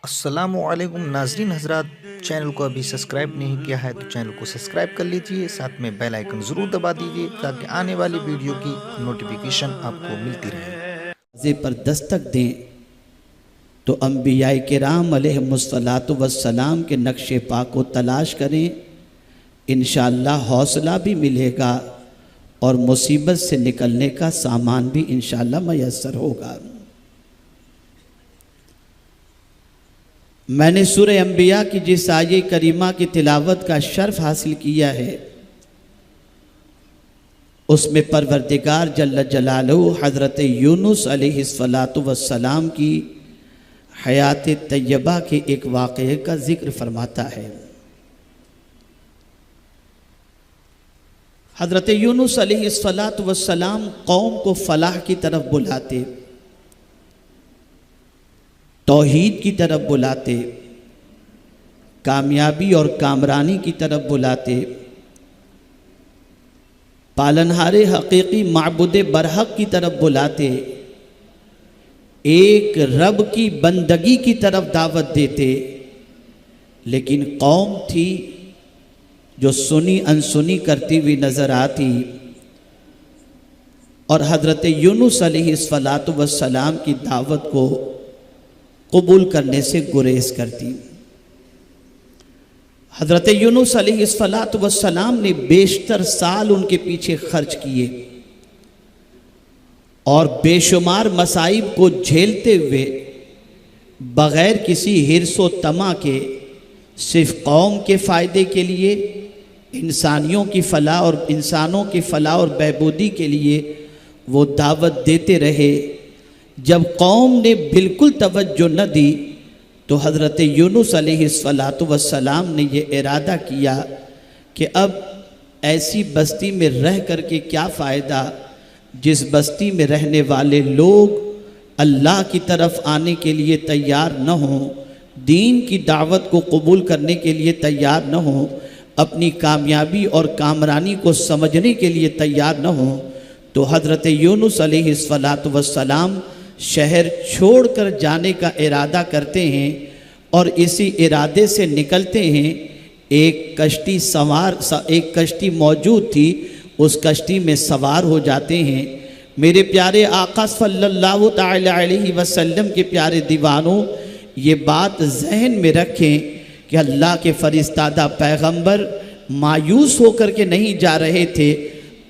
السلام علیکم ناظرین حضرات، چینل کو ابھی سبسکرائب نہیں کیا ہے تو چینل کو سبسکرائب کر لیجئے، ساتھ میں بیل آئیکن ضرور دبا دیجئے تاکہ آنے والی ویڈیو کی نوٹیفیکیشن آپ کو ملتی رہے۔ پر دستک دیں تو انبیاء کرام علیہم السلام کے نقش پا کو تلاش کریں، انشاءاللہ حوصلہ بھی ملے گا اور مصیبت سے نکلنے کا سامان بھی انشاءاللہ میسر ہوگا۔ میں نے سورہ انبیاء کی جس آیہ کریمہ کی تلاوت کا شرف حاصل کیا ہے، اس میں پروردگار جل جلالہ حضرت یونس علیہ السلام کی حیات طیبہ کے ایک واقعے کا ذکر فرماتا ہے۔ حضرت یونس علیہ السلام قوم کو فلاح کی طرف بلاتے، توحید کی طرف بلاتے، کامیابی اور کامرانی کی طرف بلاتے، پالنہار حقیقی معبود برحق کی طرف بلاتے، ایک رب کی بندگی کی طرف دعوت دیتے، لیکن قوم تھی جو سنی انسنی کرتی ہوئی نظر آتی اور حضرت یونس علیہ السلام کی دعوت کو قبول کرنے سے گریز کرتی۔ حضرت یونس علیہ السلام نے بیشتر سال ان کے پیچھے خرچ کیے اور بے شمار مصائب کو جھیلتے ہوئے بغیر کسی حرص و طمع کے صرف قوم کے فائدے کے لیے، انسانوں کی فلاح اور بہبودی کے لیے وہ دعوت دیتے رہے۔ جب قوم نے بالکل توجہ نہ دی تو حضرت یونس علیہ السلام نے یہ ارادہ کیا کہ اب ایسی بستی میں رہ کر کے کیا فائدہ جس بستی میں رہنے والے لوگ اللہ کی طرف آنے کے لیے تیار نہ ہوں، دین کی دعوت کو قبول کرنے کے لیے تیار نہ ہوں، اپنی کامیابی اور کامرانی کو سمجھنے کے لیے تیار نہ ہوں۔ تو حضرت یونس علیہ السلام شہر چھوڑ کر جانے کا ارادہ کرتے ہیں اور اسی ارادے سے نکلتے ہیں۔ ایک کشتی موجود تھی، اس کشتی میں سوار ہو جاتے ہیں۔ میرے پیارے آقا صلی اللہ تعالی علیہ وسلم کے پیارے دیوانوں، یہ بات ذہن میں رکھیں کہ اللہ کے فرستادہ پیغمبر مایوس ہو کر کے نہیں جا رہے تھے۔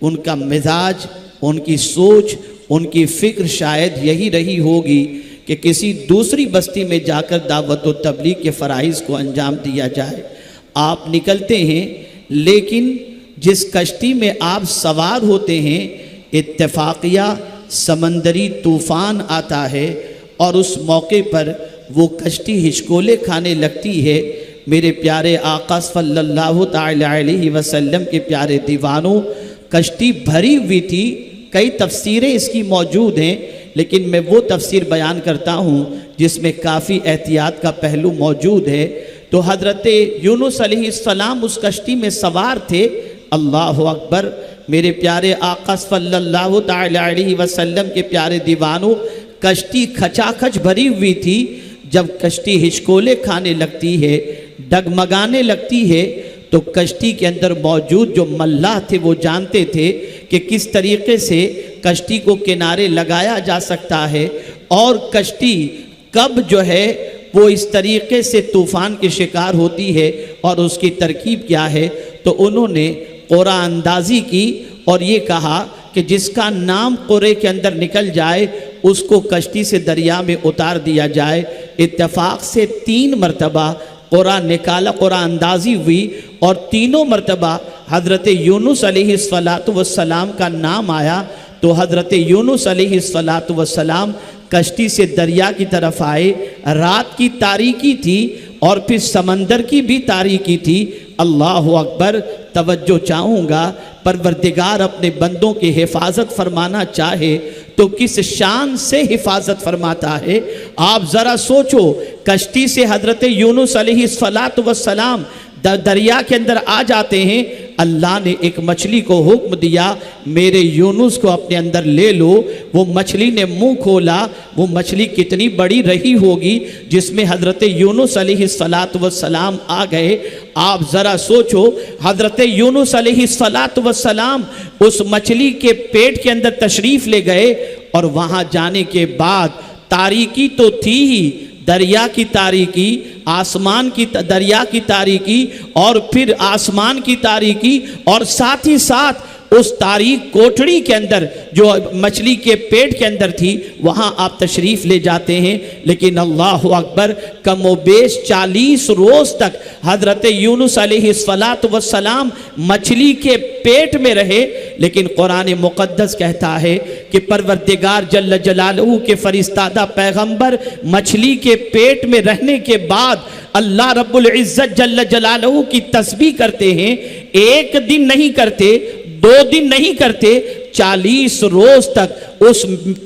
ان کا مزاج، ان کی سوچ، ان کی فکر شاید یہی رہی ہوگی کہ کسی دوسری بستی میں جا کر دعوت و تبلیغ کے فرائض کو انجام دیا جائے۔ آپ نکلتے ہیں، لیکن جس کشتی میں آپ سوار ہوتے ہیں اتفاقیہ سمندری طوفان آتا ہے اور اس موقع پر وہ کشتی ہچکولے کھانے لگتی ہے۔ میرے پیارے آقا صلی اللہ تعالی علیہ وسلم کے پیارے دیوانوں، کشتی بھری ہوئی تھی۔ کئی تفسیریں اس کی موجود ہیں، لیکن میں وہ تفسیر بیان کرتا ہوں جس میں کافی احتیاط کا پہلو موجود ہے۔ تو حضرت یونس علیہ السلام اس کشتی میں سوار تھے۔ اللہ اکبر! میرے پیارے آقا صلی اللہ تعالی علیہ وسلم کے پیارے دیوانوں، کشتی کھچا کھچ بھری ہوئی تھی۔ جب کشتی ہچکولے کھانے لگتی ہے، ڈگمگانے لگتی ہے، تو کشتی کے اندر موجود جو ملاح تھے وہ جانتے تھے کہ کس طریقے سے کشتی کو کنارے لگایا جا سکتا ہے اور کشتی کب جو ہے وہ اس طریقے سے طوفان کے شکار ہوتی ہے اور اس کی ترکیب کیا ہے۔ تو انہوں نے قرآن اندازی کی اور یہ کہا کہ جس کا نام قرے کے اندر نکل جائے اس کو کشتی سے دریا میں اتار دیا جائے۔ اتفاق سے 3 مرتبہ قرآن نکالا، قرآن اندازی ہوئی اور تینوں مرتبہ حضرت یونس علیہ السلام کا نام آیا۔ تو حضرت یونس علیہ السلام کشتی سے دریا کی طرف آئے۔ رات کی تاریکی تھی اور پھر سمندر کی بھی تاریکی تھی۔ اللہ اکبر! توجہ چاہوں گا، پروردگار اپنے بندوں کی حفاظت فرمانا چاہے تو کس شان سے حفاظت فرماتا ہے۔ آپ ذرا سوچو، کشتی سے حضرت یونس علیہ السلام دریا کے اندر آ جاتے ہیں، اللہ نے ایک مچھلی کو حکم دیا میرے یونس کو اپنے اندر لے لو. وہ مچھلی نے منہ کھولا. وہ مچھلی کتنی بڑی رہی ہوگی جس میں حضرت یونس علیہ السلام آ گئے. آپ ذرا سوچو, حضرت یونس علیہ السلام اس مچھلی کے پیٹ کے اندر تشریف لے گئے, اور وہاں جانے کے بعد تاریکی تو تھی ہی, دریا کی تاریکی, آسمان کی دریا کی تاریکی, اور پھر آسمان کی تاریکی, اور ساتھ ہی ساتھ اس تاریک کوٹڑی کے اندر جو مچھلی کے پیٹ کے اندر تھی وہاں آپ تشریف لے جاتے ہیں. لیکن اللہ اکبر, کم و بیش 40 روز تک حضرت یونس علیہ السلام مچھلی کے پیٹ میں رہے. لیکن قرآن مقدس کہتا ہے کہ پروردگار جل جلالہ کے فرستادہ پیغمبر مچھلی کے پیٹ میں رہنے کے بعد اللہ رب العزت جل جلالہ کی تسبیح کرتے ہیں. ایک دن نہیں کرتے, 2 دن نہیں کرتے, 40 روز تک اس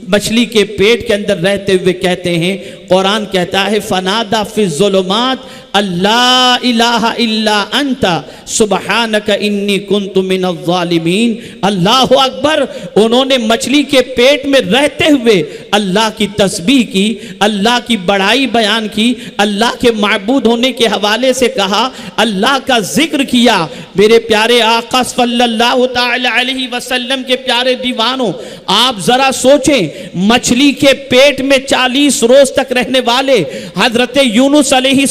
مچھلی کے پیٹ کے اندر رہتے ہوئے کہتے ہیں. قرآن کہتا ہے فنادا فی الظلمات اللہ الہ الا انت سبحانک انی کنت من الظالمین. اللہ اکبر, انہوں نے مچھلی کے پیٹ میں رہتے ہوئے اللہ کی تسبیح کی, اللہ کی بڑائی بیان کی, اللہ کے معبود ہونے کے حوالے سے کہا, اللہ کا ذکر کیا. میرے پیارے آقا صلی اللہ تعالی علیہ وسلم کے پیارے دیوانوں, آپ ذرا سوچیں, مچھلی کے پیٹ میں 40 روز تک رہنے والے حضرت یونس علیہ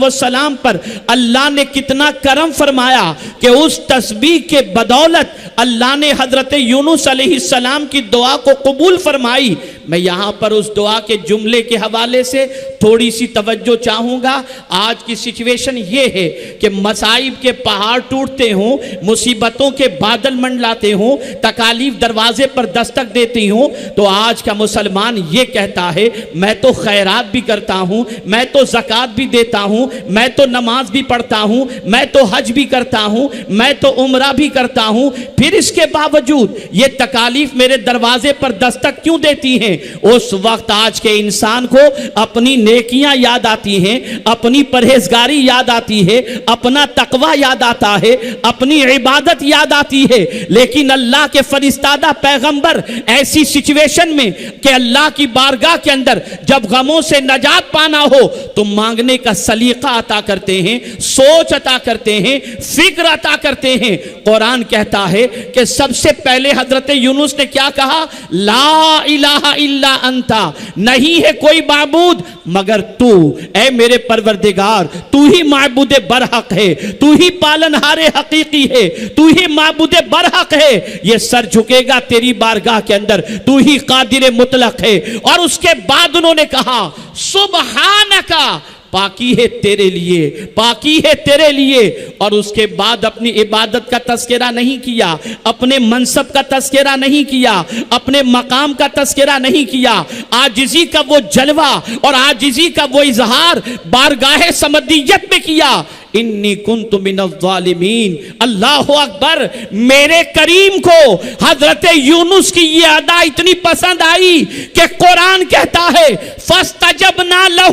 السلام پر اللہ نے کتنا کرم فرمایا کہ اس تسبیح کے بدولت اللہ نے حضرت یونس علیہ السلام کی دعا کو قبول فرمائی. میں یہاں پر اس دعا کے جملے کے حوالے سے تھوڑی سی توجہ چاہوں گا. آج کی سچویشن یہ ہے کہ مصائب کے پہاڑ ٹوٹتے ہوں, مصیبتوں کے بادل منڈلاتے ہوں, تکالیف دروازے پر دستک دیتی ہوں, تو آج کا مسلمان یہ کہتا ہے میں تو خیرات بھی کرتا ہوں, میں تو زکوٰۃ بھی دیتا ہوں, میں تو نماز بھی پڑھتا ہوں, میں تو حج بھی کرتا ہوں, میں تو عمرہ بھی کرتا ہوں, پھر اس کے باوجود یہ تکالیف میرے دروازے پر دستک کیوں دیتی ہیں؟ اس وقت آج کے انسان کو اپنی نیکیاں یاد آتی ہیں, اپنی پرہیزگاری یاد آتی ہے, اپنا تقوی یاد آتا ہے, اپنی عبادت یاد آتی ہے. لیکن اللہ کے فرستادہ پیغمبر ایسی سچویشن میں کہ اللہ کی بارگاہ کے اندر جب غموں سے نجات پانا ہو تو مانگنے کا سلیقہ عطا کرتے ہیں, سوچ عطا کرتے ہیں, فکر عطا کرتے ہیں. قرآن کہتا ہے کہ سب سے پہلے حضرت یونس نے کیا کہا؟ لا الہ الا انت, نہیں ہے کوئی معبود مگر تو, اے میرے پروردگار تو ہی معبود برحق ہے, تو ہی پالنہار حقیقی ہے, تو ہی معبود برحق ہے. یہ سر جھکے گا تیری بارگاہ کے اندر, تو ہی قادر مطلق ہے. اور اس کے بعد انہوں نے کہا سبحانکا, پاکی ہے تیرے لیے, پاکی ہے تیرے لیے. اور اس کے بعد اپنی عبادت کا تذکرہ نہیں کیا, اپنے منصب کا تذکرہ نہیں کیا, اپنے مقام کا تذکرہ نہیں کیا. عاجزی کا وہ جلوہ اور عاجزی کا وہ اظہار بارگاہ سمدیت میں کیا, انی کنت من الظالمین. اللہ اکبر, میرے کریم کو حضرت یونس کی یہ ادا اتنی پسند آئی کہ قرآن کہتا ہے فاستجبنا لہ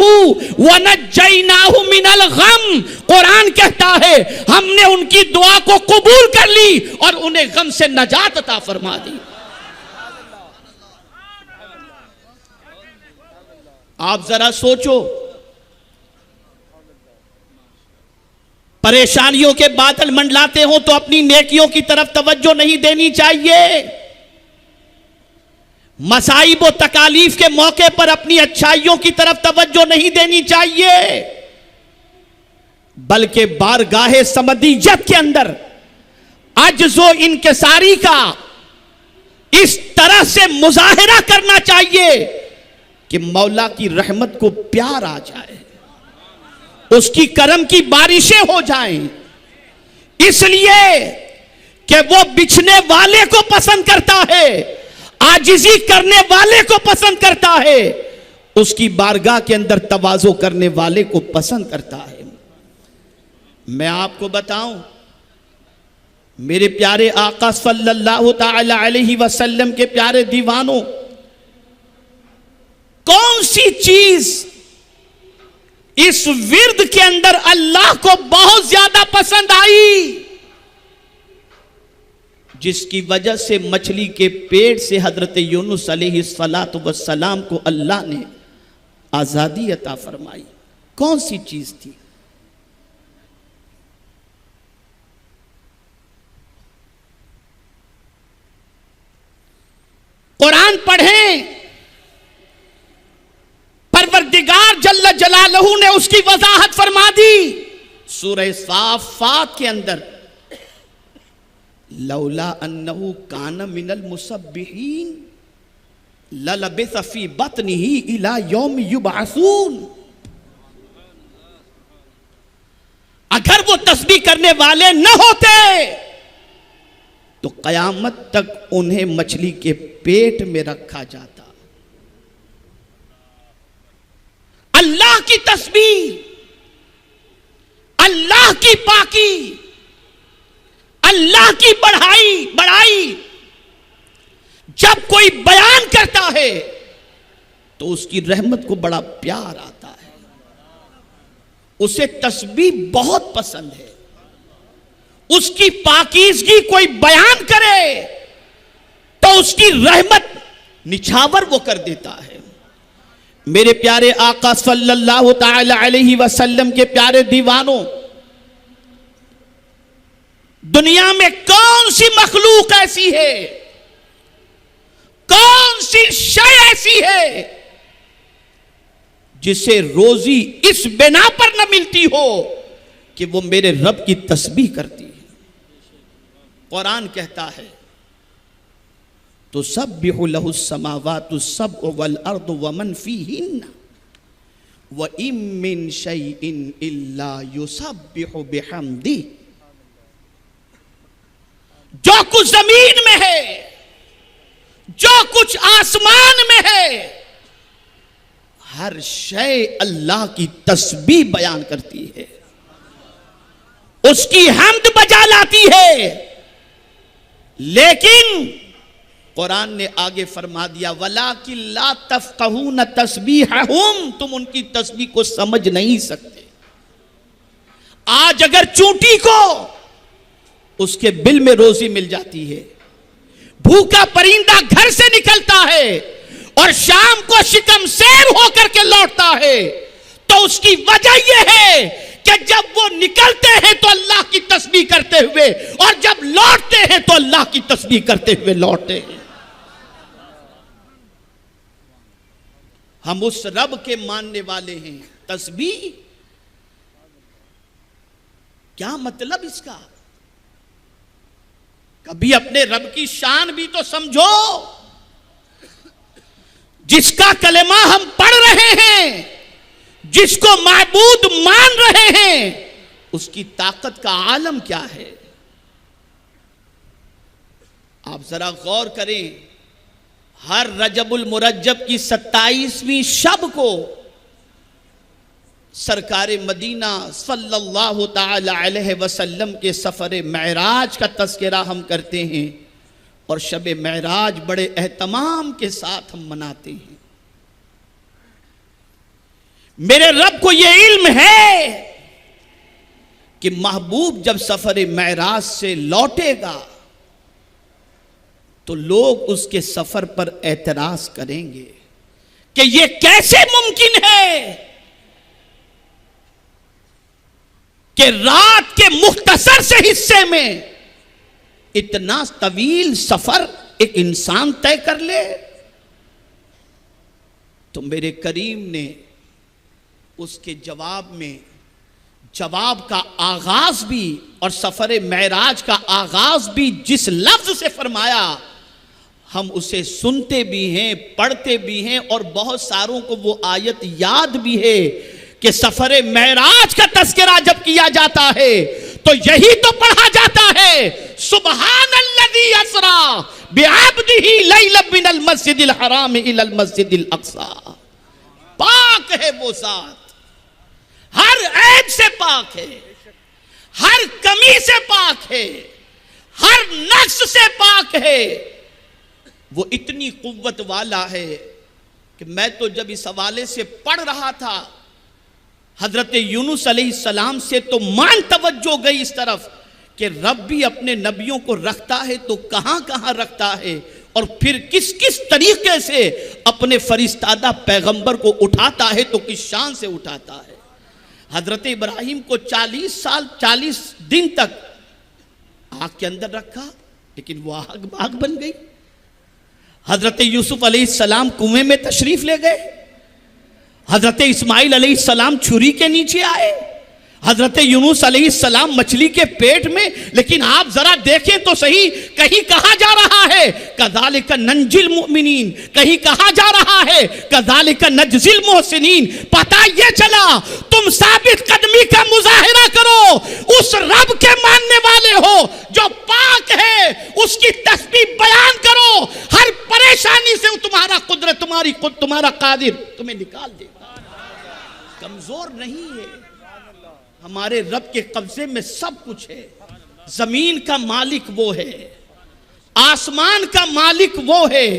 ونجیناہ من الغم. قرآن کہتا ہے ہم نے ان کی دعا کو قبول کر لی اور انہیں غم سے نجات عطا فرما دی. آپ ذرا سوچو, پریشانیوں کے بادل منڈلاتے ہوں تو اپنی نیکیوں کی طرف توجہ نہیں دینی چاہیے. مصائب و تکالیف کے موقع پر اپنی اچھائیوں کی طرف توجہ نہیں دینی چاہیے, بلکہ بارگاہ سمدیت کے اندر عجز و انکساری کا اس طرح سے مظاہرہ کرنا چاہیے کہ مولا کی رحمت کو پیار آ جائے, اس کی کرم کی بارشیں ہو جائیں. اس لیے کہ وہ بچھنے والے کو پسند کرتا ہے, عاجزی کرنے والے کو پسند کرتا ہے, اس کی بارگاہ کے اندر تواضع کرنے والے کو پسند کرتا ہے. میں آپ کو بتاؤں, میرے پیارے آقا صلی اللہ تعالی علیہ وسلم کے پیارے دیوانوں, کون سی چیز اس ورد کے اندر اللہ کو بہت زیادہ پسند آئی؟ جس کی وجہ سے مچھلی کے پیٹ سے حضرت یونس علیہ السلام کو اللہ نے آزادی عطا فرمائی، کون سی چیز تھی؟ قرآن پڑھیں، پروردگار جل جلالہ نے اس کی وضاحت فرما دی سورہ صافات کے اندر، لولا انہو کان من المسبحین للبث فی بطنہ الی یوم یبعثون۔ اگر وہ تسبیح کرنے والے نہ ہوتے تو قیامت تک انہیں مچھلی کے پیٹ میں رکھا جاتا۔ اللہ کی تسبیح، اللہ کی پاکی، اللہ کی بڑائی جب کوئی بیان کرتا ہے تو اس کی رحمت کو بڑا پیار آتا ہے، اسے تسبیح بہت پسند ہے۔ اس کی پاکیزگی کوئی بیان کرے تو اس کی رحمت نچھاور وہ کر دیتا ہے۔ میرے پیارے آقا صلی اللہ تعالی علیہ وسلم کے پیارے دیوانوں، دنیا میں کون سی مخلوق ایسی ہے، کون سی شے ایسی ہے جسے روزی اس بنا پر نہ ملتی ہو کہ وہ میرے رب کی تسبیح کرتی ہے؟ قرآن کہتا ہے تسبح لہ السماوات السبع والارض ومن فیہن وَإِن مِّن شَيْءٍ إِلَّا يُسَبِّحُ بِحَمْدِهِ۔ جو کچھ زمین میں ہے، جو کچھ آسمان میں ہے، ہر شے اللہ کی تسبیح بیان کرتی ہے، اس کی حمد بجا لاتی ہے۔ لیکن قرآن نے آگے فرما دیا وَلَٰكِن لَا تَفْقَهُونَ تَسْبِيحَهُمْ، تم ان کی تسبیح کو سمجھ نہیں سکتے۔ آج اگر چونٹی کو اس کے بل میں روزی مل جاتی ہے، بھوکا پرندہ گھر سے نکلتا ہے اور شام کو شکم سیر ہو کر کے لوٹتا ہے، تو اس کی وجہ یہ ہے کہ جب وہ نکلتے ہیں تو اللہ کی تسبیح کرتے ہوئے، اور جب لوٹتے ہیں تو اللہ کی تسبیح کرتے ہوئے لوٹتے ہیں۔ ہم اس رب کے ماننے والے ہیں۔ تسبیح کیا مطلب اس کا؟ کبھی اپنے رب کی شان بھی تو سمجھو۔ جس کا کلمہ ہم پڑھ رہے ہیں، جس کو معبود مان رہے ہیں، اس کی طاقت کا عالم کیا ہے؟ آپ ذرا غور کریں، ہر رجب المرجب کی 27ویں شب کو سرکار مدینہ صلی اللہ تعالی علیہ وسلم کے سفر معراج کا تذکرہ ہم کرتے ہیں، اور شب معراج بڑے اہتمام کے ساتھ ہم مناتے ہیں۔ میرے رب کو یہ علم ہے کہ محبوب جب سفر معراج سے لوٹے گا تو لوگ اس کے سفر پر اعتراض کریں گے کہ یہ کیسے ممکن ہے کہ رات کے مختصر سے حصے میں اتنا طویل سفر ایک انسان طے کر لے؟ تو میرے کریم نے اس کے جواب میں جواب کا آغاز بھی اور سفر معراج کا آغاز بھی جس لفظ سے فرمایا، ہم اسے سنتے بھی ہیں، پڑھتے بھی ہیں، اور بہت ساروں کو وہ آیت یاد بھی ہے کہ سفر معراج کا تذکرہ جب کیا جاتا ہے تو یہی تو پڑھا جاتا ہے سبحان الذی اسری بعبدہ لیلا من المسجد الحرام الی المسجد الاقصی۔ پاک ہے وہ ذات، ہر عیب سے پاک ہے، ہر کمی سے پاک ہے، ہر نقص سے پاک ہے۔ وہ اتنی قوت والا ہے کہ میں تو جب اس حوالے سے پڑھ رہا تھا، حضرت یونس علیہ السلام سے تو مان توجہ گئی اس طرف کہ رب بھی اپنے نبیوں کو رکھتا ہے تو کہاں کہاں رکھتا ہے، اور پھر کس کس طریقے سے اپنے فرستادہ پیغمبر کو اٹھاتا ہے تو کس شان سے اٹھاتا ہے۔ حضرت ابراہیم کو 40 دن تک آگ کے اندر رکھا، لیکن وہ آگ بن گئی۔ حضرت یوسف علیہ السلام کنویں میں تشریف لے گئے، حضرت اسماعیل علیہ السلام چھری کے نیچے آئے، حضرت یونس علیہ السلام مچھلی کے پیٹ میں، لیکن آپ ذرا دیکھیں تو صحیح، کہیں کہا جا رہا ہے کذالک ننجی المؤمنین، کہیں کہا جا رہا ہے کذالک نجزی المحسنین۔ پتہ یہ چلا تم ثابت قدمی کا مظاہرہ کرو، اس رب کے ماننے والے ہو جو پاک ہے، اس کی تسبیح بیان کرو، ہر پریشانی سے تمہارا قدرت، تمہارا قادر تمہیں نکال دے گا، کمزور نہیں ہے۔ ہمارے رب کے قبضے میں سب کچھ ہے، زمین کا مالک وہ ہے، آسمان کا مالک وہ ہے،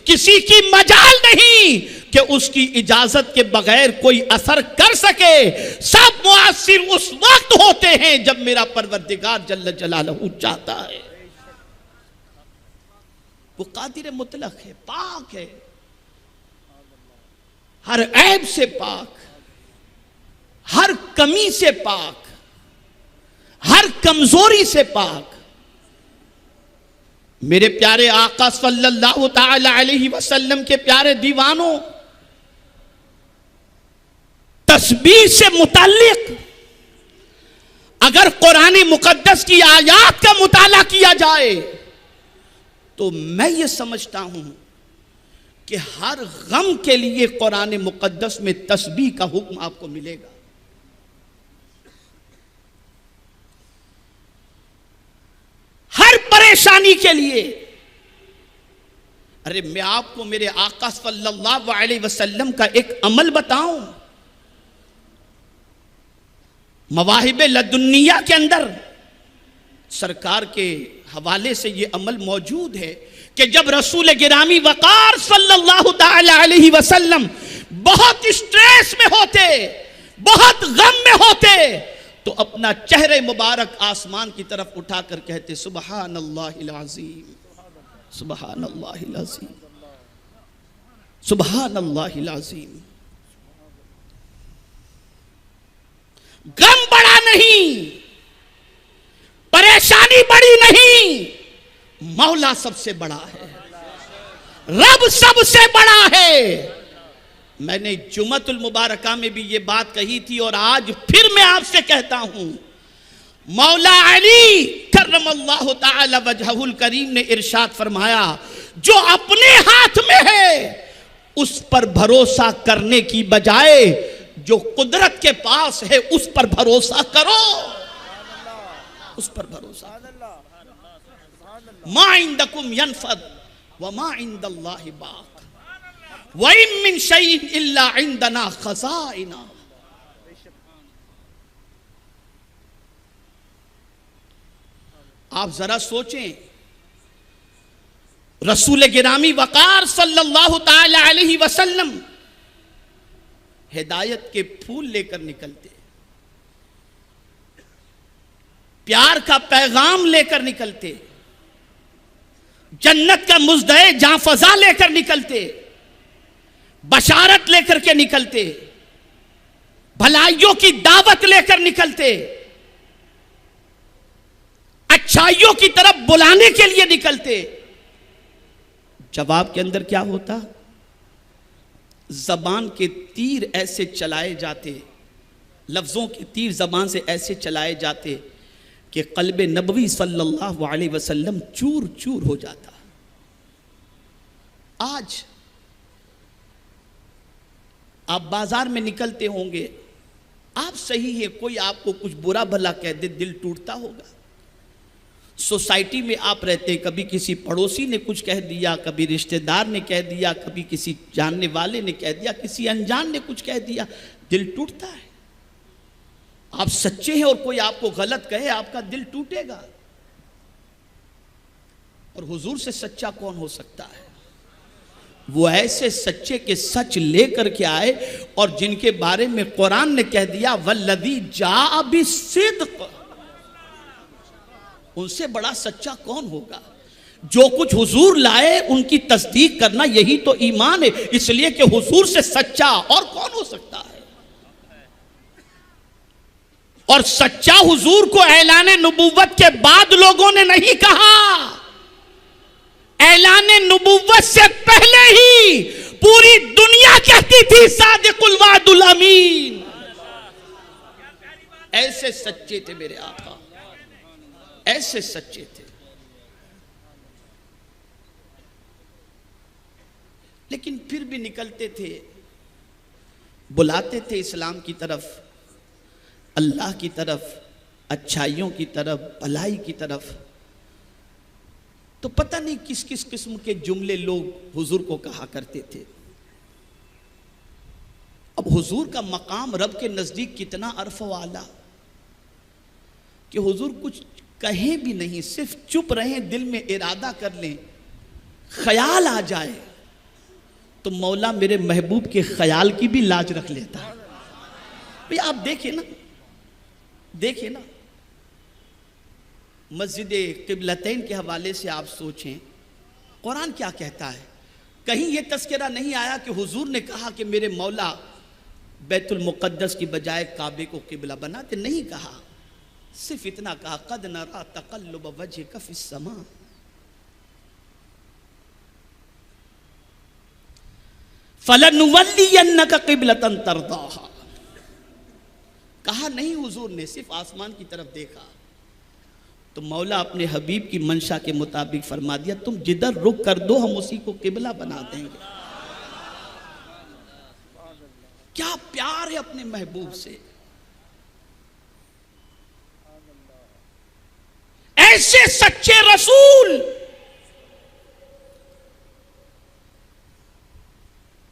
کسی کی مجال نہیں کہ اس کی اجازت کے بغیر کوئی اثر کر سکے، سب مؤثر اس وقت ہوتے ہیں جب میرا پروردگار جل جلالہ چاہتا ہے۔ وہ قادر مطلق ہے، پاک ہے، ہر عیب سے پاک، ہر کمی سے پاک، ہر کمزوری سے پاک۔ میرے پیارے آقا صلی اللہ تعالی علیہ وسلم کے پیارے دیوانوں، تسبیح سے متعلق اگر قرآن مقدس کی آیات کا مطالعہ کیا جائے تو میں یہ سمجھتا ہوں کہ ہر غم کے لیے قرآن مقدس میں تسبیح کا حکم آپ کو ملے گا۔ ہر پریشانی کے لیے۔ ارے میں آپ کو میرے آقا صلی اللہ علیہ وسلم کا ایک عمل بتاؤں، مواہب لدنیہ کے اندر سرکار کے حوالے سے یہ عمل موجود ہے کہ جب رسول گرامی وقار صلی اللہ تعالی علیہ وسلم بہت اسٹریس میں ہوتے، بہت غم میں ہوتے، تو اپنا چہرے مبارک آسمان کی طرف اٹھا کر کہتے سبحان اللہ العظیم، سبحان اللہ العظیم، سبحان اللہ العظیم۔ غم بڑا نہیں، پریشانی بڑی نہیں، مولا سب سے بڑا ہے، رب سب سے بڑا ہے۔ میں نے جمعۃ المبارکہ میں بھی یہ بات کہی تھی اور آج پھر میں آپ سے کہتا ہوں، مولا علی کرم اللہ تعالی وجہہ الکریم نے ارشاد فرمایا، جو اپنے ہاتھ میں ہے اس پر بھروسہ کرنے کی بجائے جو قدرت کے پاس ہے اس پر بھروسہ کرو، اس پر بھروسہ۔ ما عندکم ینفد وما عند اللہ باق وَإِن مِّن شَيْءٍ إِلَّا عِندَنَا خَزَائِنُ۔ آپ ذرا سوچیں، رسول گرامی وقار صلی اللہ تعالی علیہ وسلم ہدایت کے پھول لے کر نکلتے، پیار کا پیغام لے کر نکلتے، جنت کا مزدہ جاں فضا لے کر نکلتے، بشارت لے کر کے نکلتے، بھلائیوں کی دعوت لے کر نکلتے، اچھائیوں کی طرف بلانے کے لیے نکلتے۔ جواب کے اندر کیا ہوتا؟ زبان کے تیر ایسے چلائے جاتے، لفظوں کے تیر زبان سے ایسے چلائے جاتے کہ قلب نبوی صلی اللہ علیہ وسلم چور چور ہو جاتا۔ آج آپ بازار میں نکلتے ہوں گے، آپ صحیح ہے، کوئی آپ کو کچھ برا بھلا کہہ دے دل ٹوٹتا ہوگا۔ سوسائٹی میں آپ رہتے، کبھی کسی پڑوسی نے کچھ کہہ دیا، کبھی رشتہ دار نے کہہ دیا، کبھی کسی جاننے والے نے کہہ دیا، کسی انجان نے کچھ کہہ دیا، دل ٹوٹتا ہے۔ آپ سچے ہیں اور کوئی آپ کو غلط کہے، آپ کا دل ٹوٹے گا۔ اور حضور سے سچا کون ہو سکتا ہے؟ وہ ایسے سچے کے سچ لے کر کے آئے اور جن کے بارے میں قرآن نے کہہ دیا والذی جاء بالصدق، ان سے بڑا سچا کون ہوگا؟ جو کچھ حضور لائے ان کی تصدیق کرنا یہی تو ایمان ہے، اس لیے کہ حضور سے سچا اور کون ہو سکتا ہے؟ اور سچا حضور کو اعلان نبوت کے بعد لوگوں نے نہیں کہا، اعلان نبوت سے پہلے ہی پوری دنیا کہتی تھی صادق الوعد الامین۔ ایسے سچے تھے میرے آقا، ایسے سچے تھے۔ لیکن پھر بھی نکلتے تھے، بلاتے تھے اسلام کی طرف، اللہ کی طرف، اچھائیوں کی طرف، بھلائی کی طرف۔ تو پتہ نہیں کس کس قسم کے جملے لوگ حضور کو کہا کرتے تھے۔ اب حضور کا مقام رب کے نزدیک کتنا عرف و اعلیٰ کہ حضور کچھ کہیں بھی نہیں، صرف چپ رہیں، دل میں ارادہ کر لیں، خیال آ جائے تو مولا میرے محبوب کے خیال کی بھی لاج رکھ لیتا۔ بھئی آپ دیکھیں نا مسجد قبلتین کے حوالے سے آپ سوچیں قرآن کیا کہتا ہے۔ کہیں یہ تذکرہ نہیں آیا کہ حضور نے کہا کہ میرے مولا بیت المقدس کی بجائے کعبے کو قبلہ بناتے، نہیں کہا، صرف اتنا کہا قد نرا تقلب وجهک فی السماء، فلنولینک قبلۃ ترضاها۔ کہا نہیں حضور نے، صرف آسمان کی طرف دیکھا تو مولا اپنے حبیب کی منشا کے مطابق فرما دیا تم جدھر رخ کر دو ہم اسی کو قبلہ بنا دیں گے۔ کیا پیار ہے اپنے محبوب سے، ایسے سچے رسول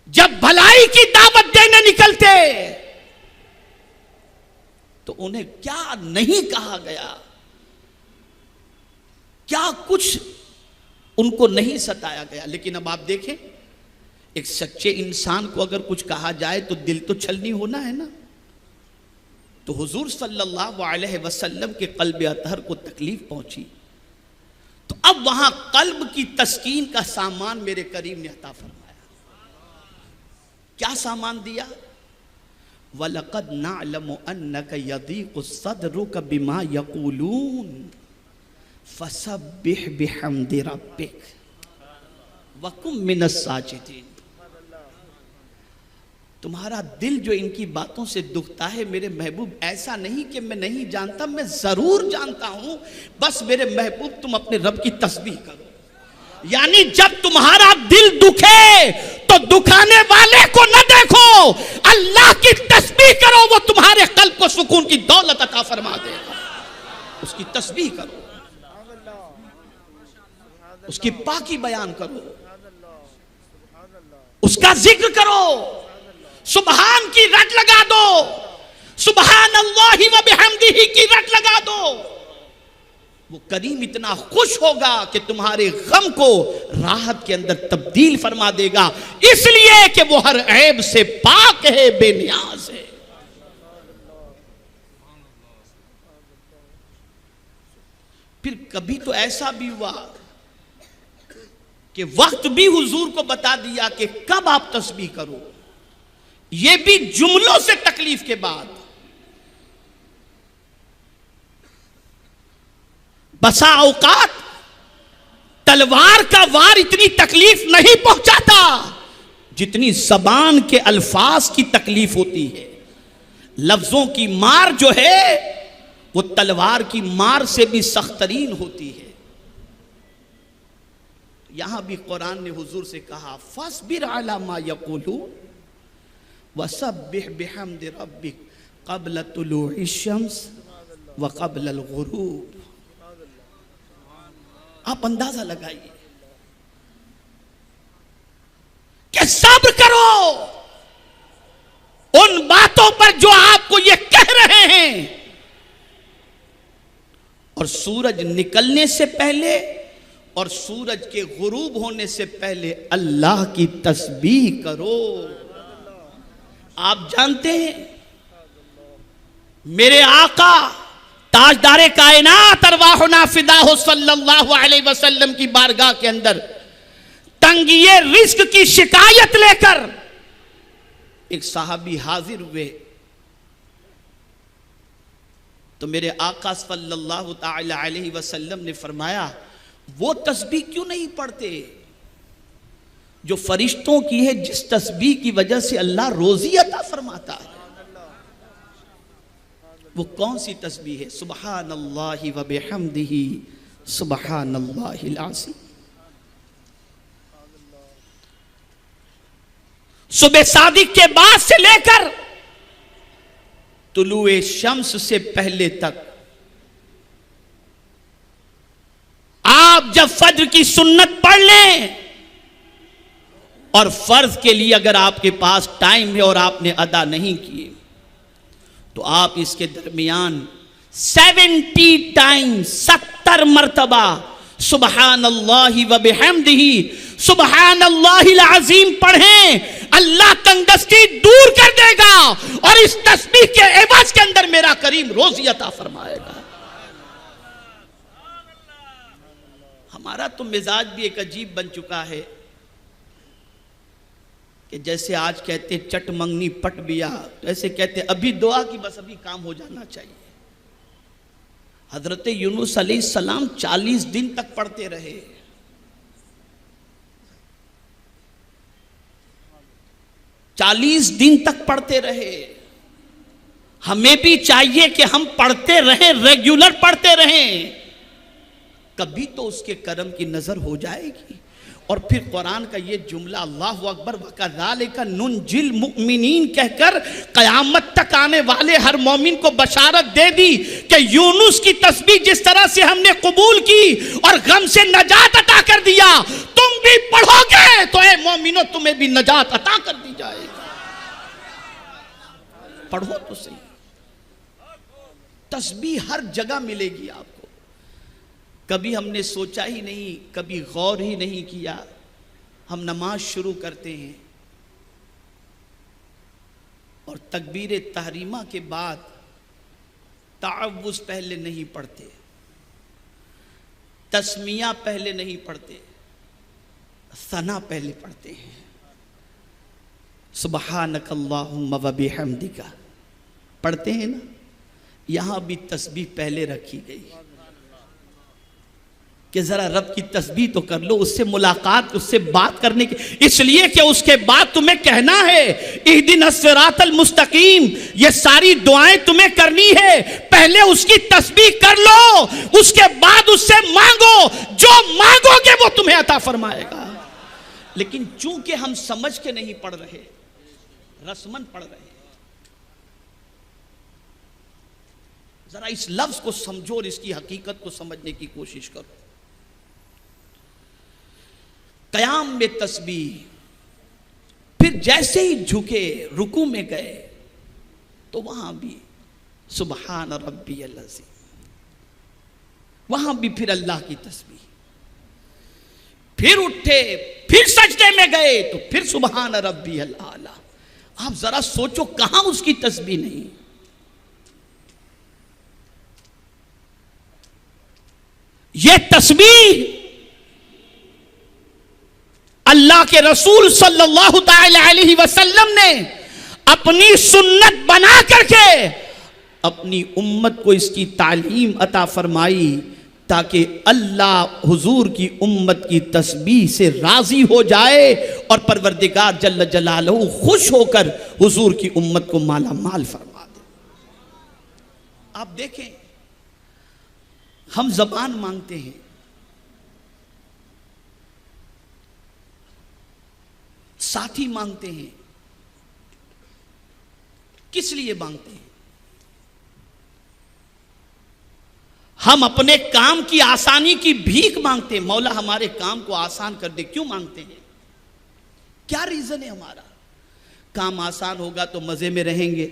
جب بھلائی کی دعوت دینے نکلتے تو انہیں کیا نہیں کہا گیا، کیا کچھ ان کو نہیں ستایا گیا۔ لیکن اب آپ دیکھیں ایک سچے انسان کو اگر کچھ کہا جائے تو دل تو چھلنی ہونا ہے نا۔ تو حضور صلی اللہ علیہ وسلم کے قلب اطہر کو تکلیف پہنچی تو اب وہاں قلب کی تسکین کا سامان میرے کریم نے عطا فرمایا۔ کیا سامان دیا؟ وَلَقَدْ نَعْلَمُ أَنَّكَ يَضِيقُ صَدْرُكَ بِمَا يَقُولُونَ فَسَبِّحْ بِحَمْدِ رَبِّكَ وَكُن مِّنَ السَّاجِدِينَ۔ تمہارا دل جو ان کی باتوں سے دکھتا ہے میرے محبوب، ایسا نہیں کہ میں نہیں جانتا، میں ضرور جانتا ہوں، بس میرے محبوب تم اپنے رب کی تسبیح کرو۔ یعنی جب تمہارا دل دکھے تو دکھانے والے کو نہ دیکھو، اللہ کی تسبیح کرو، وہ تمہارے قلب کو سکون کی دولت عطا فرما دے گا۔ اس کی تسبیح کرو، اس کی پاکی بیان کرو، اس کا ذکر کرو، سبحان کی رٹ لگا دو، سبحان اللہ و بحمدہ کی رٹ لگا دو۔ وہ کریم اتنا خوش ہوگا کہ تمہارے غم کو راحت کے اندر تبدیل فرما دے گا، اس لیے کہ وہ ہر عیب سے پاک ہے، بے نیاز ہے۔ پھر کبھی تو ایسا بھی ہوا کہ وقت بھی حضور کو بتا دیا کہ کب آپ تسبیح کرو، یہ بھی جملوں سے تکلیف کے بعد۔ بسا اوقات تلوار کا وار اتنی تکلیف نہیں پہنچاتا جتنی زبان کے الفاظ کی تکلیف ہوتی ہے۔ لفظوں کی مار جو ہے وہ تلوار کی مار سے بھی سخت ترین ہوتی ہے۔ یہاں بھی قرآن نے حضور سے کہا فَاصْبِرْ عَلَى مَا يَقُولُونَ وَسَبِّحْ بِحَمْدِ رَبِّكَ قَبْلَ طُلُوعِ الشَّمْسِ وَقَبْلَ الْغُرُوبِ۔ آپ اندازہ لگائیے کہ صبر کرو ان باتوں پر جو آپ کو یہ کہہ رہے ہیں، اور سورج نکلنے سے پہلے اور سورج کے غروب ہونے سے پہلے اللہ کی تسبیح کرو۔ آپ جانتے ہیں میرے آقا تاجدار کائنات ارواحنا فداہ صلی اللہ علیہ وسلم کی بارگاہ کے اندر تنگی رزق کی شکایت لے کر ایک صحابی حاضر ہوئے تو میرے آقا صلی اللہ تعالی علیہ وسلم نے فرمایا وہ تسبیح کیوں نہیں پڑھتے جو فرشتوں کی ہے، جس تسبیح کی وجہ سے اللہ روزی عطا فرماتا ہے؟ وہ کون سی تسبیح ہے؟ سبحان اللہ و بحمدہ سبحان اللہ العظیم۔ صبح صادق کے بعد سے لے کر طلوع شمس سے پہلے تک آپ جب فجر کی سنت پڑھ لیں اور فرض کے لیے اگر آپ کے پاس ٹائم ہے اور آپ نے ادا نہیں کیے تو آپ اس کے درمیان 70 ٹائمز 70 مرتبہ سبحان اللہ و بحمدہ سبحان اللہ العظیم پڑھیں، اللہ تنگدستی دور کر دے گا اور اس تسبیح کے عوض کے اندر میرا کریم روزی عطا فرمائے گا۔ ہمارا تو مزاج بھی ایک عجیب بن چکا ہے کہ جیسے آج کہتے چٹ منگنی پٹ بیا، ایسے کہتے ابھی دعا کی بس ابھی کام ہو جانا چاہیے۔ حضرت یونس علیہ السلام 40 دن تک پڑھتے رہے، 40 دن تک پڑھتے رہے۔ ہمیں بھی چاہیے کہ ہم پڑھتے رہیں، ریگولر پڑھتے رہیں، کبھی تو اس کے کرم کی نظر ہو جائے گی۔ اور پھر قرآن کا یہ جملہ اللہ اکبر وَكَذَلِكَ نُنْجِي الْمُؤْمِنِينَ کہہ کر قیامت تک آنے والے ہر مومن کو بشارت دے دی کہ یونس کی تسبیح جس طرح سے ہم نے قبول کی اور غم سے نجات عطا کر دیا، تم بھی پڑھو گے تو اے مومنوں تمہیں بھی نجات عطا کر دی جائے گی۔ پڑھو تو صحیح، تسبیح ہر جگہ ملے گی آپ کو۔ کبھی ہم نے سوچا ہی نہیں، کبھی غور ہی نہیں کیا، ہم نماز شروع کرتے ہیں اور تکبیر تحریمہ کے بعد تعوذ پہلے نہیں پڑھتے، تسمیہ پہلے نہیں پڑھتے، ثنا پہلے پڑھتے ہیں۔ سبحانک اللہم و بحمدک پڑھتے ہیں نا، یہاں بھی تسبیح پہلے رکھی گئی کہ ذرا رب کی تسبیح تو کر لو، اس سے ملاقات، اس سے بات کرنے کی، اس لیے کہ اس کے بعد تمہیں کہنا ہے اہدنا الصراط المستقیم، یہ ساری دعائیں تمہیں کرنی ہے، پہلے اس کی تسبیح کر لو، اس کے بعد اس سے مانگو، جو مانگو گے وہ تمہیں عطا فرمائے گا۔ لیکن چونکہ ہم سمجھ کے نہیں پڑھ رہے، رسمن پڑھ رہے، ذرا اس لفظ کو سمجھو اور اس کی حقیقت کو سمجھنے کی کوشش کرو۔ قیام میں تسبیح، پھر جیسے ہی جھکے رکوع میں گئے تو وہاں بھی سبحان ربی العظیم، وہاں بھی پھر اللہ کی تسبیح، پھر اٹھے پھر سجدے میں گئے تو پھر سبحان ربی الاعلی۔ آپ ذرا سوچو کہاں اس کی تسبیح نہیں۔ یہ تسبیح اللہ کے رسول صلی اللہ تعالی علیہ وسلم نے اپنی سنت بنا کر کے اپنی امت کو اس کی تعلیم عطا فرمائی تاکہ اللہ حضور کی امت کی تسبیح سے راضی ہو جائے اور پروردگار جل جلالہ خوش ہو کر حضور کی امت کو مالا مال فرما دے۔ آپ دیکھیں، ہم زبان مانگتے ہیں، ساتھی مانگتے ہیں، کس لیے مانگتے ہیں؟ ہم اپنے کام کی آسانی کی بھیک مانگتے ہیں، مولا ہمارے کام کو آسان کر دے، کیوں مانگتے ہیں؟ کیا ریزن ہے ہمارا؟ کام آسان ہوگا تو مزے میں رہیں گے،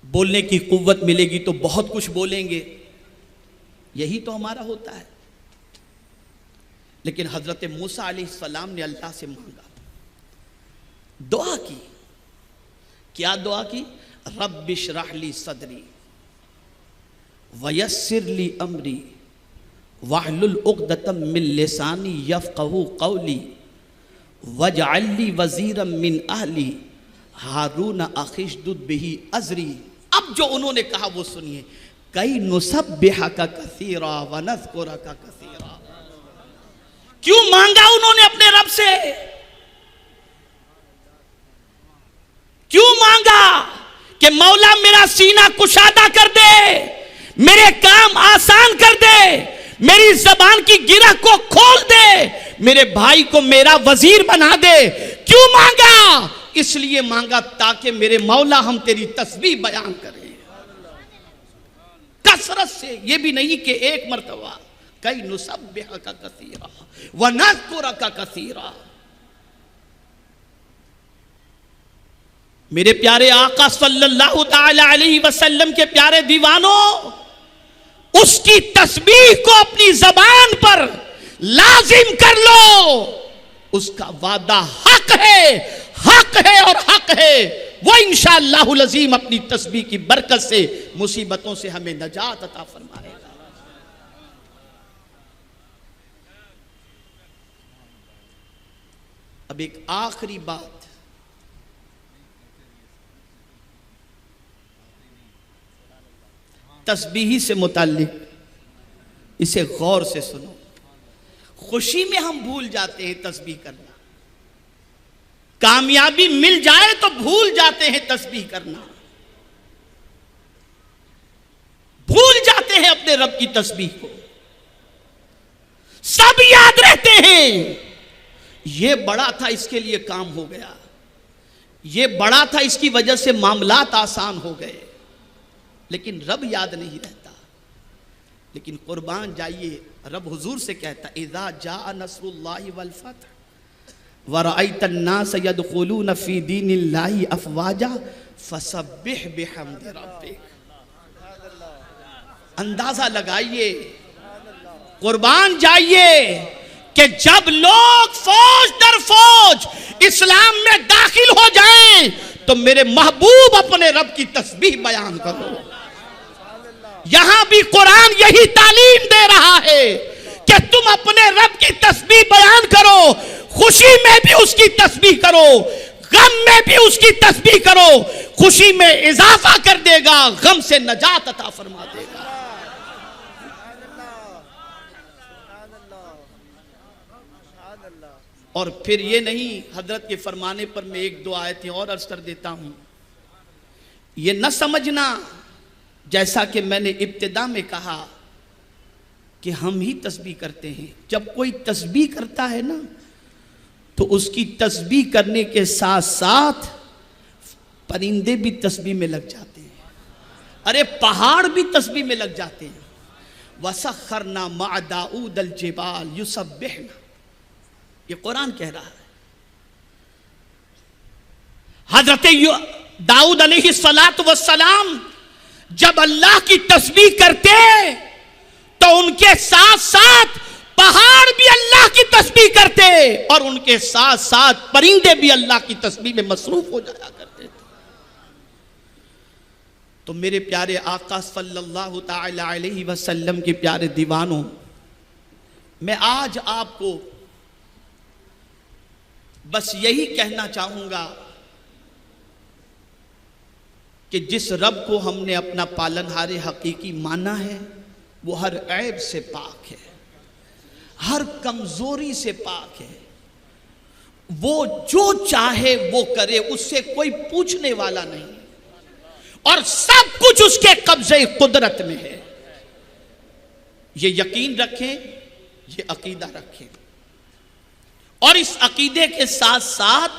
بولنے کی قوت ملے گی تو بہت کچھ بولیں گے، یہی تو ہمارا ہوتا ہے۔ لیکن حضرت موسیٰ علیہ السلام نے اللہ سے مانگا، دعا کی، کیا دعا کی؟ رب اشرح لی صدری ویسر لی امری واحلل عقدۃ من لسانی یفقہوا قولی واجعل لی وزیرا من اہلی ہارون اخی اشدد بہ ازری۔ اب جو انہوں نے کہا وہ سنیے، کئی نسبحک کثیرا ونذکرک کثیرا۔ کیوں مانگا انہوں نے اپنے رب سے؟ کیوں مانگا کہ مولا میرا سینہ کشادہ کر دے، میرے کام آسان کر دے، میری زبان کی گرہ کو کھول دے، میرے بھائی کو میرا وزیر بنا دے؟ کیوں مانگا؟ اس لیے مانگا تاکہ میرے مولا ہم تیری تسبیح بیان کریں کثرت سے، یہ بھی نہیں کہ ایک مرتبہ۔ کئی نسبحک کثیرا ونذکرک کثیرا۔ میرے پیارے آقا صلی اللہ تعالی علیہ وسلم کے پیارے دیوانوں، اس کی تسبیح کو اپنی زبان پر لازم کر لو، اس کا وعدہ حق ہے، حق ہے اور حق ہے۔ وہ انشاءاللہ العظیم اپنی تسبیح کی برکت سے مصیبتوں سے ہمیں نجات عطا فرمائے گا۔ اب ایک آخری بات، تسبیح سے متعلق، اسے غور سے سنو۔ خوشی میں ہم بھول جاتے ہیں تسبیح کرنا، کامیابی مل جائے تو بھول جاتے ہیں تسبیح کرنا، بھول جاتے ہیں اپنے رب کی تسبیح کو۔ سب یاد رہتے ہیں، یہ بڑا تھا اس کے لیے کام ہو گیا، یہ بڑا تھا اس کی وجہ سے معاملات آسان ہو گئے، لیکن رب یاد نہیں رہتا۔ لیکن قربان جائیے، رب حضور سے کہتا اذا جاء نصر اللہ والفتح ورأیت الناس يدخلون فی دین اللہ افواجا فسبح بحمد ربک۔ اندازہ لگائیے، قربان جائیے کہ جب لوگ فوج در فوج اسلام میں داخل ہو جائیں تو میرے محبوب اپنے رب کی تسبیح بیان کرو۔ یہاں بھی قرآن یہی تعلیم دے رہا ہے کہ تم اپنے رب کی تسبیح بیان کرو، خوشی میں بھی اس کی تسبیح کرو، غم میں بھی اس کی تسبیح کرو۔ خوشی میں اضافہ کر دے گا، غم سے نجات عطا فرما دے گا۔ اور پھر یہ نہیں، حضرت کے فرمانے پر میں ایک دو آیتیں اور عرض کر دیتا ہوں۔ یہ نہ سمجھنا جیسا کہ میں نے ابتدا میں کہا کہ ہم ہی تسبیح کرتے ہیں۔ جب کوئی تسبیح کرتا ہے نا تو اس کی تسبیح کرنے کے ساتھ ساتھ پرندے بھی تسبیح میں لگ جاتے ہیں، ارے پہاڑ بھی تسبیح میں لگ جاتے ہیں۔ وَسَخَّرْنَا مَعَ دَاؤُودَ الْجِبَالَ يُسَبِّحْنَا، یہ قرآن کہہ رہا ہے۔ حضرت داؤد علیہ السلام جب اللہ کی تسبیح کرتے تو ان کے ساتھ ساتھ پہاڑ بھی اللہ کی تسبیح کرتے اور ان کے ساتھ ساتھ پرندے بھی اللہ کی تسبیح میں مصروف ہو جایا کرتے تھے۔ تو میرے پیارے آقا صلی اللہ تعالی علیہ وسلم کے پیارے دیوانوں، میں آج آپ کو بس یہی کہنا چاہوں گا کہ جس رب کو ہم نے اپنا پالنہار حقیقی مانا ہے وہ ہر عیب سے پاک ہے، ہر کمزوری سے پاک ہے، وہ جو چاہے وہ کرے، اس سے کوئی پوچھنے والا نہیں، اور سب کچھ اس کے قبضے قدرت میں ہے۔ یہ یقین رکھیں، یہ عقیدہ رکھیں، اور اس عقیدے کے ساتھ ساتھ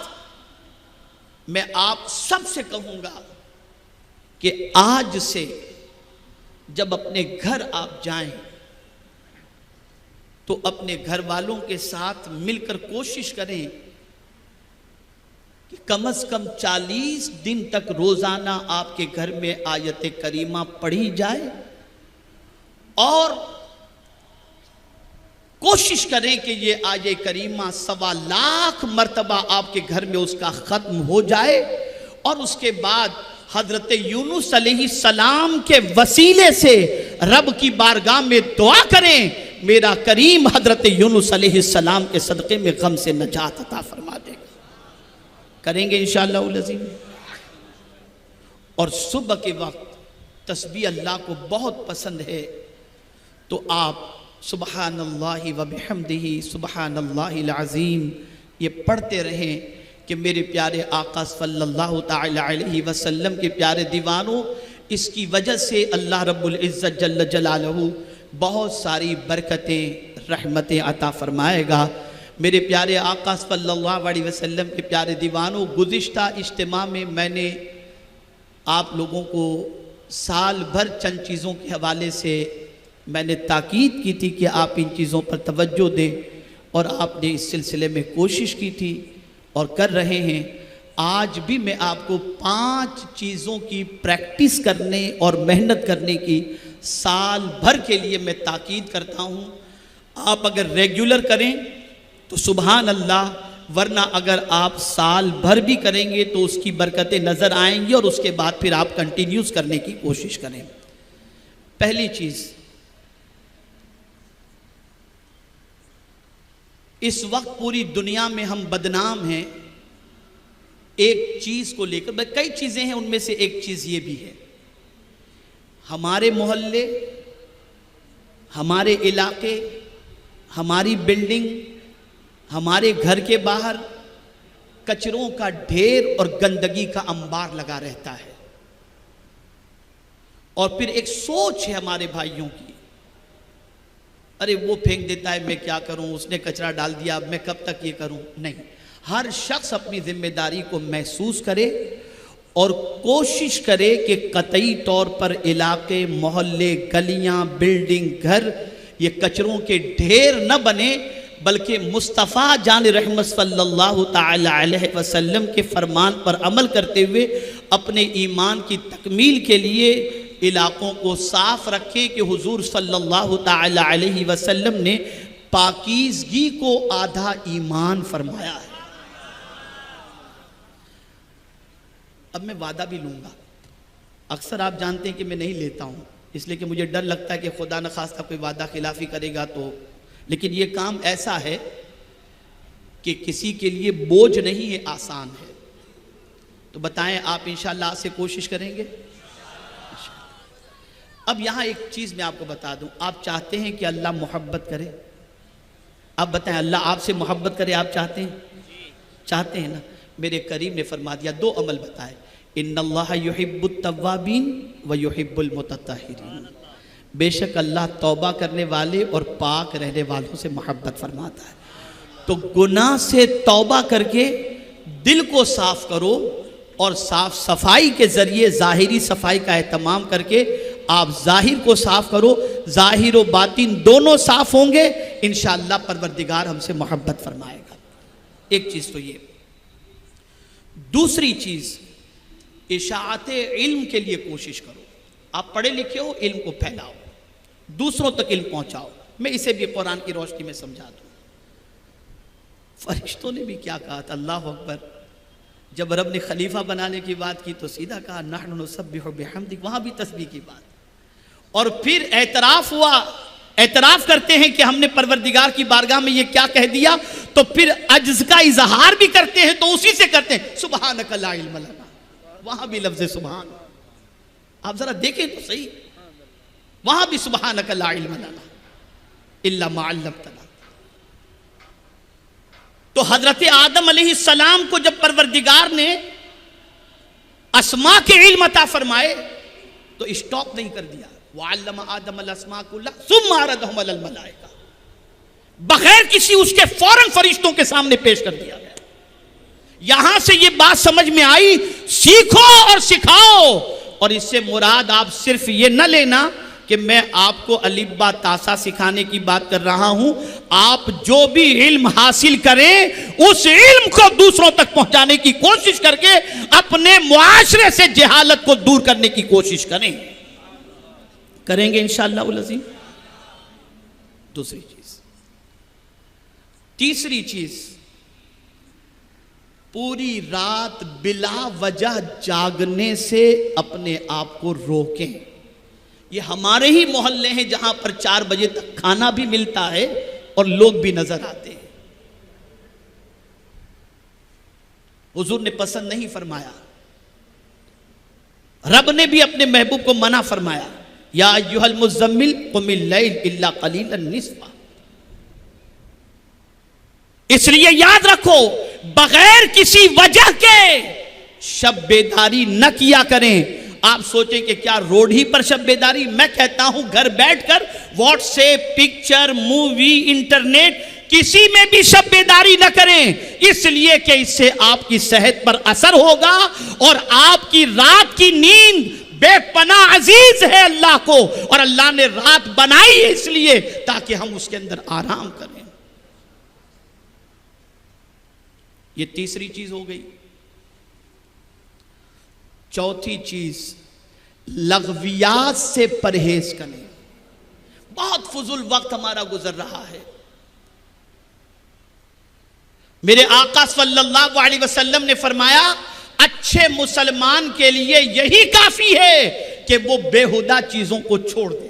میں آپ سب سے کہوں گا کہ آج سے جب اپنے گھر آپ جائیں تو اپنے گھر والوں کے ساتھ مل کر کوشش کریں کہ کم از کم 40 دن تک روزانہ آپ کے گھر میں آیت کریمہ پڑھی جائے، اور کوشش کریں کہ یہ آیت کریمہ 1.25 لاکھ مرتبہ آپ کے گھر میں اس کا ختم ہو جائے، اور اس کے بعد حضرت یونس علیہ السلام کے وسیلے سے رب کی بارگاہ میں دعا کریں، میرا کریم حضرت یونس علیہ السلام کے صدقے میں غم سے نجات عطا فرما دے گا۔ کریں گے انشاءاللہ العظیم۔ اور صبح کے وقت تسبیح اللہ کو بہت پسند ہے، تو آپ سبحان اللہ و بحمدہ سبحان اللہ العظیم یہ پڑھتے رہیں کہ میرے پیارے آقا صلی اللہ تعالی علیہ وسلم کے پیارے دیوانوں، اس کی وجہ سے اللہ رب العزت جل جلالہ بہت ساری برکتیں رحمتیں عطا فرمائے گا۔ میرے پیارے آقا صلی اللہ علیہ وسلم کے پیارے دیوانوں، گزشتہ اجتماع میں میں نے آپ لوگوں کو سال بھر چند چیزوں کے حوالے سے میں نے تاکید کی تھی کہ آپ ان چیزوں پر توجہ دیں، اور آپ نے اس سلسلے میں کوشش کی تھی اور کر رہے ہیں۔ آج بھی میں آپ کو 5 چیزوں کی پریکٹس کرنے اور محنت کرنے کی سال بھر کے لیے میں تاکید کرتا ہوں۔ آپ اگر ریگولر کریں تو سبحان اللہ، ورنہ اگر آپ سال بھر بھی کریں گے تو اس کی برکتیں نظر آئیں گی، اور اس کے بعد پھر آپ کنٹینیوز کرنے کی کوشش کریں۔ پہلی چیز، اس وقت پوری دنیا میں ہم بدنام ہیں ایک چیز کو لے کر، کئی چیزیں ہیں، ان میں سے ایک چیز یہ بھی ہے، ہمارے محلے، ہمارے علاقے، ہماری بلڈنگ، ہمارے گھر کے باہر کچروں کا ڈھیر اور گندگی کا انبار لگا رہتا ہے، اور پھر ایک سوچ ہے ہمارے بھائیوں کی، ارے وہ پھینک دیتا ہے میں کیا کروں، اس نے کچرا ڈال دیا میں کب تک یہ کروں۔ نہیں، ہر شخص اپنی ذمہ داری کو محسوس کرے اور کوشش کرے کہ قطعی طور پر علاقے، محلے، گلیاں، بلڈنگ، گھر یہ کچروں کے ڈھیر نہ بنے، بلکہ مصطفیٰ جان رحمت صلی اللہ تعالی علیہ وسلم کے فرمان پر عمل کرتے ہوئے اپنے ایمان کی تکمیل کے لیے علاقوں کو صاف رکھے، کہ حضور صلی اللہ تعالی علیہ وسلم نے پاکیزگی کو آدھا ایمان فرمایا ہے۔ اب میں وعدہ بھی لوں گا، اکثر آپ جانتے ہیں کہ میں نہیں لیتا ہوں، اس لیے کہ مجھے ڈر لگتا ہے کہ خدا نخواستہ کوئی وعدہ خلافی کرے گا تو، لیکن یہ کام ایسا ہے کہ کسی کے لیے بوجھ نہیں ہے، آسان ہے۔ تو بتائیں آپ انشاءاللہ آج سے کوشش کریں گے؟ اب یہاں ایک چیز میں آپ کو بتا دوں، آپ چاہتے ہیں کہ اللہ محبت کرے؟ آپ بتائیں، اللہ آپ سے محبت کرے آپ چاہتے ہیں؟ چاہتے ہیں نا؟ میرے کریم نے فرما دیا، 2 عمل بتائے، ان اللہ یحب التوابین و یحب المتطہرین، بے شک اللہ توبہ کرنے والے اور پاک رہنے والوں سے محبت فرماتا ہے۔ تو گناہ سے توبہ کر کے دل کو صاف کرو، اور صاف صفائی کے ذریعے ظاہری صفائی کا اہتمام کر کے آپ ظاہر کو صاف کرو، ظاہر و باطن دونوں صاف ہوں گے، انشاءاللہ پروردگار ہم سے محبت فرمائے گا۔ ایک چیز تو یہ۔ دوسری چیز، اشاعت علم کے لیے کوشش کرو۔ آپ پڑھے لکھے ہو، علم کو پھیلاؤ، دوسروں تک علم پہنچاؤ۔ میں اسے بھی قرآن کی روشنی میں سمجھا دوں۔ فرشتوں نے بھی کیا کہا تھا، اللہ اکبر، جب رب نے خلیفہ بنانے کی بات کی تو سیدھا کہا نحن نسبح بحمدک، وہاں بھی تسبیح کی بات، اور پھر اعتراف ہوا، اعتراف کرتے ہیں کہ ہم نے پروردگار کی بارگاہ میں یہ کیا کہہ دیا، تو پھر عجز کا اظہار بھی کرتے ہیں، تو اسی سے کرتے ہیں سبحانک لا علم لنا، وہاں بھی لفظ سبحان، آپ ذرا دیکھیں تو صحیح، وہاں بھی سبحانک لا علم لنا الا ما علمتنا۔ تو حضرت آدم علیہ السلام کو جب پروردگار نے اسماء کے علم عطا فرمائے تو اسٹاپ نہیں کر دیا، وَعَلَّمَ آدَمَ الْأَسْمَاءَ كُلَّهَا ثُمَّ عَرَضَهُمْ عَلَى الْمَلَائِكَةِ، بغیر کسی اس کے فوراً فرشتوں کے سامنے پیش کر دیا گیا۔ یہاں سے یہ بات سمجھ میں آئی، سیکھو اور سکھاؤ، اور اس سے مراد آپ صرف یہ نہ لینا کہ میں آپ کو الف با تاسا سکھانے کی بات کر رہا ہوں، آپ جو بھی علم حاصل کریں اس علم کو دوسروں تک پہنچانے کی کوشش کر کے اپنے معاشرے سے جہالت کو دور کرنے کی کوشش کریں گے انشاءاللہ العظیم۔ دوسری چیز، تیسری چیز، پوری رات بلا وجہ جاگنے سے اپنے آپ کو روکیں. یہ ہمارے ہی محلے ہیں جہاں پر 4 بجے تک کھانا بھی ملتا ہے اور لوگ بھی نظر آتے ہیں. حضور نے پسند نہیں فرمایا. رب نے بھی اپنے محبوب کو منع فرمایا. یا ایھا المزمل قم اللیل الا قلیلا نصفہ. اس لیے یاد رکھو بغیر کسی وجہ کے شب بیداری نہ کیا کریں. آپ سوچیں کہ کیا روڈ ہی پر شب بیداری؟ میں کہتا ہوں گھر بیٹھ کر what's app, picture, movie, internet کسی میں بھی شب بیداری نہ کریں، اس لیے کہ اس سے آپ کی صحت پر اثر ہوگا اور آپ کی رات کی نیند بے پناہ عزیز ہے اللہ کو، اور اللہ نے رات بنائی ہے اس لیے تاکہ ہم اس کے اندر آرام کریں. یہ تیسری چیز ہو گئی. چوتھی چیز لغویات سے پرہیز کریں. بہت فضول وقت ہمارا گزر رہا ہے. میرے آقا صلی اللہ علیہ وسلم نے فرمایا اچھے مسلمان کے لیے یہی کافی ہے کہ وہ بےہودہ چیزوں کو چھوڑ دے.